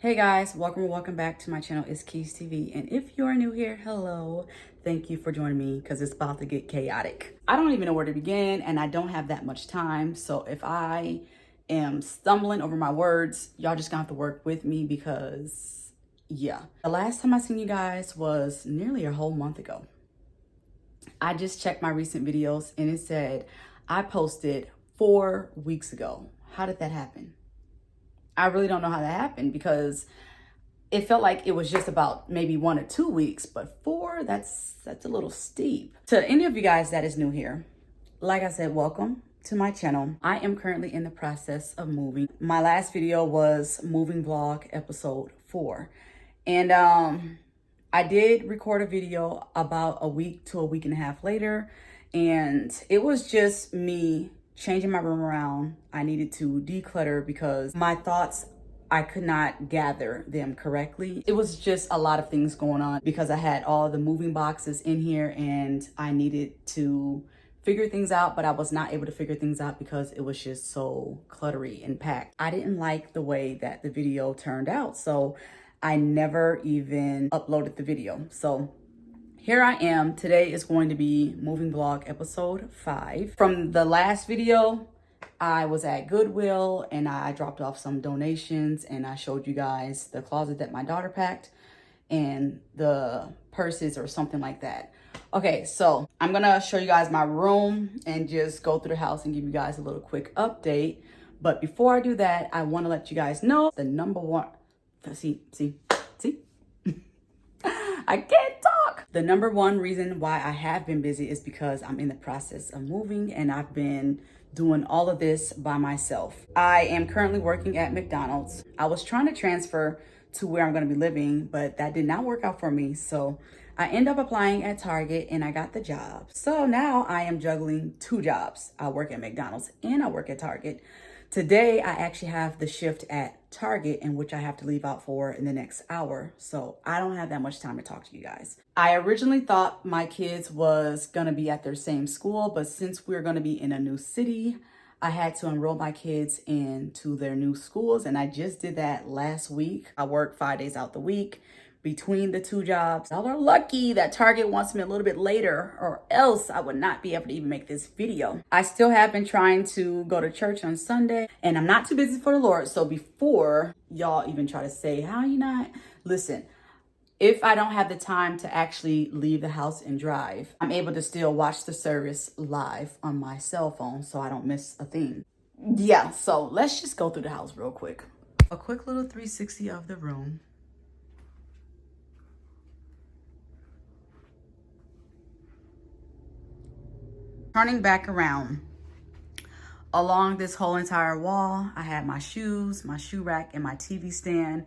Hey guys, welcome back to my channel. It's Keys TV, and if you are new here, hello. Thank you for joining me because it's about to get chaotic. I don't even know where to begin, and I don't have that much time. So if I am stumbling over my words, y'all just gonna have to work with me because yeah. The last time I seen you guys was nearly a whole month ago. I just checked my recent videos and it said I posted 4 weeks ago. How did that happen? I really don't know how that happened because it felt like it was just about maybe 1 or 2 weeks, but 4, that's a little steep. To any of you guys that is new here, like I said, welcome to my channel. I am currently in the process of moving. My last video was moving vlog episode 4. And I did record a video about a week to a week and a half later, and it was just me changing my room around. I needed to declutter because my thoughts, I could not gather them correctly. It was just a lot of things going on because I had all the moving boxes in here and I needed to figure things out, but I was not able to figure things out because it was just so cluttery and packed. I didn't like the way that the video turned out, so I never even uploaded the video. So here I am. Today is going to be moving vlog episode 5. From the last video, I was at Goodwill and I dropped off some donations and I showed you guys the closet that my daughter packed and the purses or something like that. Okay, so I'm gonna show you guys my room and just go through the house and give you guys a little quick update. But before I do that, I want to let you guys know the number one, see, I can't talk. The number one reason why I have been busy is because I'm in the process of moving and I've been doing all of this by myself. I am currently working at McDonald's. I was trying to transfer to where I'm going to be living, but that did not work out for me. So I ended up applying at Target and I got the job. So now I am juggling 2 jobs. I work at McDonald's and I work at Target. Today, I actually have the shift at Target in which I have to leave out for in the next hour. So I don't have that much time to talk to you guys. I originally thought my kids was gonna be at their same school, but since we're gonna be in a new city, I had to enroll my kids into their new schools. And I just did that last week. I work 5 days out the week between the 2 jobs. Y'all are lucky that Target wants me a little bit later, or else I would not be able to even make this video. I still have been trying to go to church on Sunday and I'm not too busy for the Lord. So before y'all even try to say, how you not? Listen, if I don't have the time to actually leave the house and drive, I'm able to still watch the service live on my cell phone so I don't miss a thing. Yeah, so let's just go through the house real quick. A quick little 360 of the room. Turning back around, along this whole entire wall, I had my shoes, my shoe rack, and my TV stand.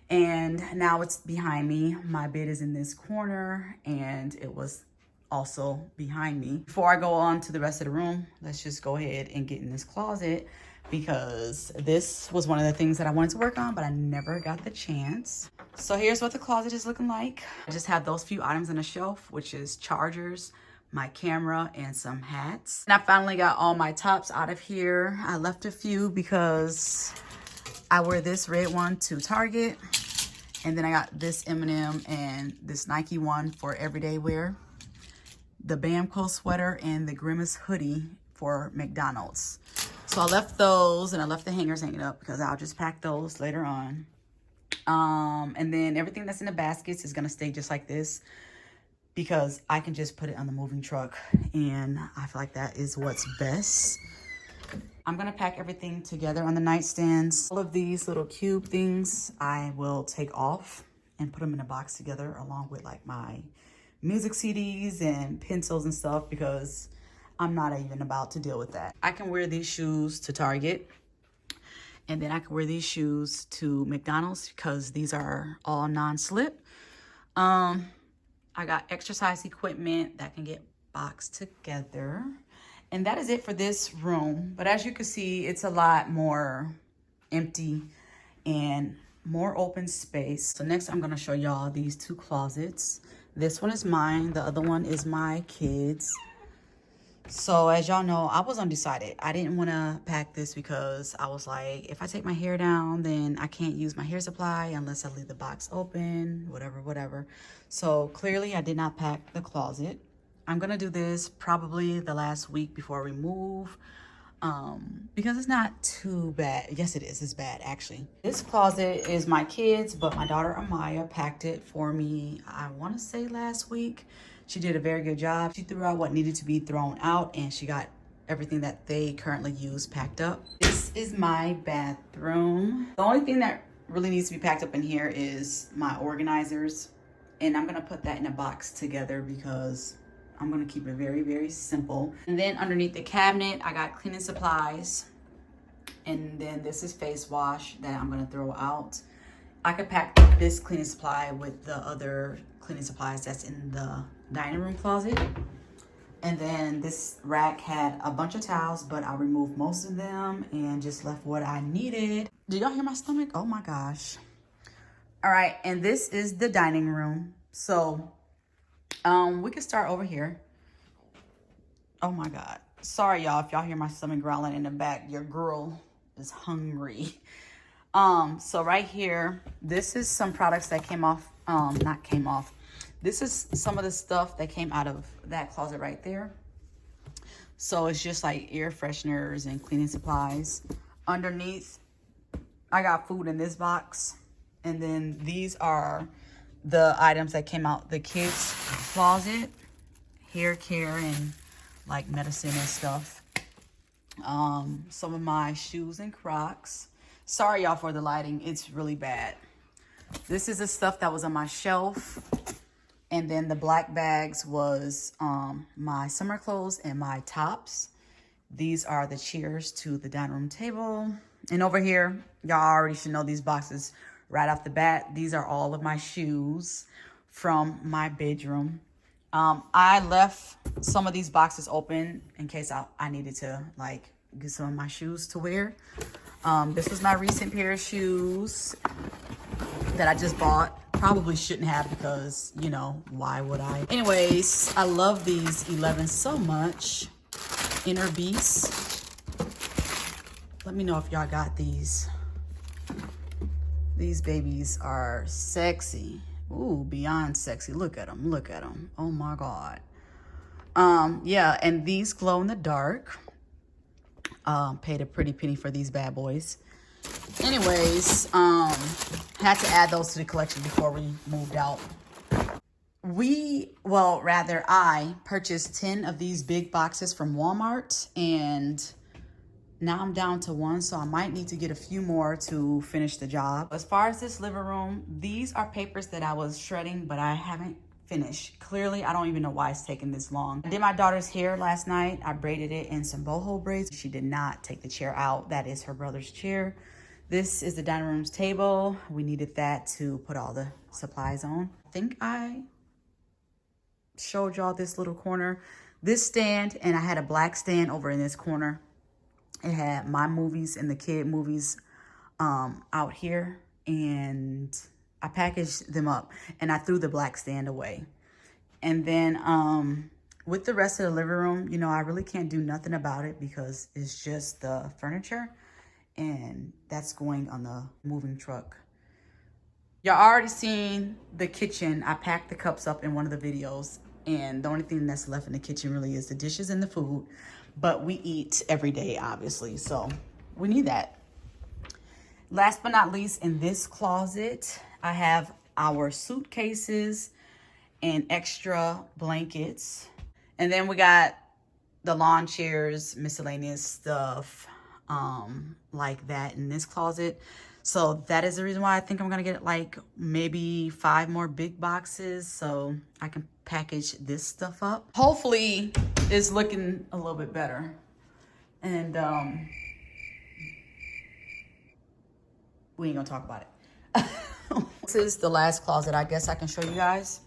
And now it's behind me. My bed is in this corner and it was also behind me. Before I go on to the rest of the room, let's just go ahead and get in this closet because this was one of the things that I wanted to work on, but I never got the chance. So here's what the closet is looking like. I just have those few items on a shelf, which is chargers, my camera, and some hats. And I finally got all my tops out of here. I left a few because I wear this red one to Target. And then I got this M&M and this Nike one for everyday wear. The Bamco sweater and the Grimace hoodie for McDonald's. So I left those and I left the hangers hanging up because I'll just pack those later on. And then everything that's in the baskets is gonna stay just like this, because I can just put it on the moving truck and I feel like that is what's best. I'm gonna pack everything together on the nightstands. All of these little cube things I will take off and put them in a box together along with like my music CDs and pencils and stuff because I'm not even about to deal with that. I can wear these shoes to Target and then I can wear these shoes to McDonald's because these are all non-slip. I got exercise equipment that can get boxed together. And that is it for this room. But as you can see, it's a lot more empty and more open space. So next I'm gonna show y'all these 2 closets. This one is mine, the other one is my kids. So as y'all know, I was undecided. I didn't want to pack this because I was like, if I take my hair down, then I can't use my hair supply unless I leave the box open, whatever. So clearly I did not pack the closet. I'm going to do this probably the last week before we move, because it's not too bad. Yes, it is. It's bad, actually. This closet is my kids, but my daughter Amaya packed it for me, I want to say last week. She did a very good job. She threw out what needed to be thrown out, and she got everything that they currently use packed up. This is my bathroom. The only thing that really needs to be packed up in here is my organizers, and I'm gonna put that in a box together because I'm gonna keep it very, very simple. And then underneath the cabinet, I got cleaning supplies. And then this is face wash that I'm gonna throw out. I could pack this cleaning supply with the other cleaning supplies that's in the dining room closet. And then this rack had a bunch of towels, but I removed most of them and just left what I needed. Do y'all hear my stomach? Oh my gosh. All right, and this is the dining room. So we can start over here. Oh my God. Sorry, y'all, if y'all hear my stomach growling in the back. Your girl is hungry. So right here, this is some products that came off, not came off. This is some of the stuff that came out of that closet right there. So it's just like air fresheners and cleaning supplies. Underneath, I got food in this box. And then these are the items that came out the kids' closet. Hair care and like medicine and stuff. Some of my shoes and Crocs. Sorry, y'all, for the lighting. It's really bad. This is the stuff that was on my shelf. And then the black bags was my summer clothes and my tops. These are the chairs to the dining room table. And over here, y'all already should know these boxes right off the bat. These are all of my shoes from my bedroom. I left some of these boxes open in case I needed to like get some of my shoes to wear. This was my recent pair of shoes that I just bought. Probably shouldn't have because, you know, why would I? Anyways, I love these 11 so much. Inner Beast. Let me know if y'all got these. These babies are sexy. Ooh, beyond sexy. Look at them. Look at them. Oh my God. Yeah, and these glow in the dark. Paid a pretty penny for these bad boys. Anyways, had to add those to the collection before we moved out. I purchased 10 of these big boxes from Walmart, and now I'm down to one, so I might need to get a few more to finish the job. As far as this living room, these are papers that I was shredding, but I haven't finished. Clearly, I don't even know why it's taking this long. I did my daughter's hair last night. I braided it in some boho braids. She did not take the chair out. That is her brother's chair. This is the dining room's table. We needed that to put all the supplies on. I think I showed y'all this little corner. This stand, and I had a black stand over in this corner. It had my movies and the kid movies out here, and I packaged them up and I threw the black stand away. And then with the rest of the living room, you know, I really can't do nothing about it because it's just the furniture, and that's going on the moving truck. Y'all already seen the kitchen. I packed the cups up in one of the videos, and the only thing that's left in the kitchen really is the dishes and the food. But we eat every day, obviously, so we need that. Last but not least, in this closet, I have our suitcases and extra blankets. And then we got the lawn chairs, miscellaneous stuff like that in this closet. So that is the reason why I think I'm gonna get like maybe 5 more big boxes so I can package this stuff up. Hopefully it's looking a little bit better. And we ain't gonna talk about it. This is the last closet I guess I can show you guys.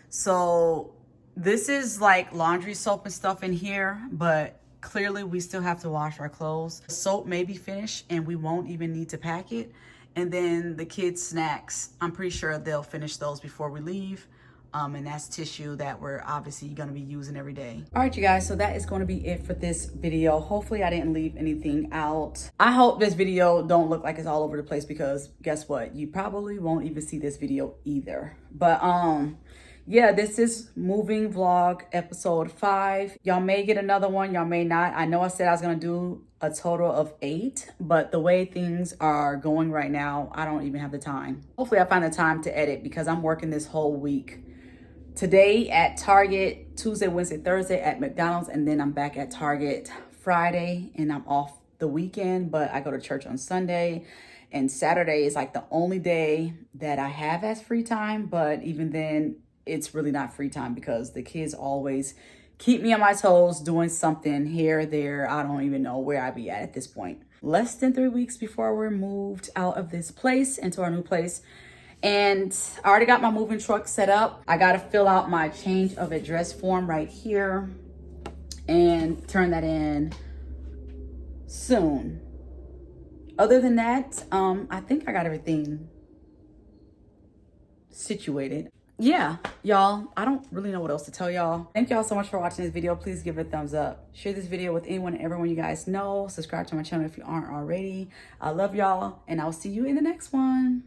So this is like laundry soap and stuff in here, but clearly we still have to wash our clothes. Soap may be finished and we won't even need to pack it. And then the kids' snacks, I'm pretty sure they'll finish those before we leave. And that's tissue that we're obviously going to be using every day. All right, you guys, so that is going to be it for this video. Hopefully I didn't leave anything out. I hope this video don't look like it's all over the place, because guess what? You probably won't even see this video either. But yeah, this is moving vlog episode 5. Y'all may get another one, y'all may not. I know I said I was gonna do a total of 8, but the way things are going right now, I don't even have the time. Hopefully I find the time to edit, because I'm working this whole week. Today at Target, Tuesday, Wednesday, Thursday at McDonald's, and then I'm back at Target Friday, and I'm off the weekend, but I go to church on Sunday. And Saturday is like the only day that I have as free time, but even then, it's really not free time, because the kids always keep me on my toes doing something here, there. I don't even know where I be at this point. Less than 3 weeks before we're moved out of this place into our new place. And I already got my moving truck set up. I got to fill out my change of address form right here and turn that in soon. Other than that, I think I got everything situated. Yeah, y'all, I don't really know what else to tell y'all. Thank y'all so much for watching this video. Please give it a thumbs up. Share this video with anyone and everyone you guys know. Subscribe to my channel if you aren't already. I love y'all, and I'll see you in the next one.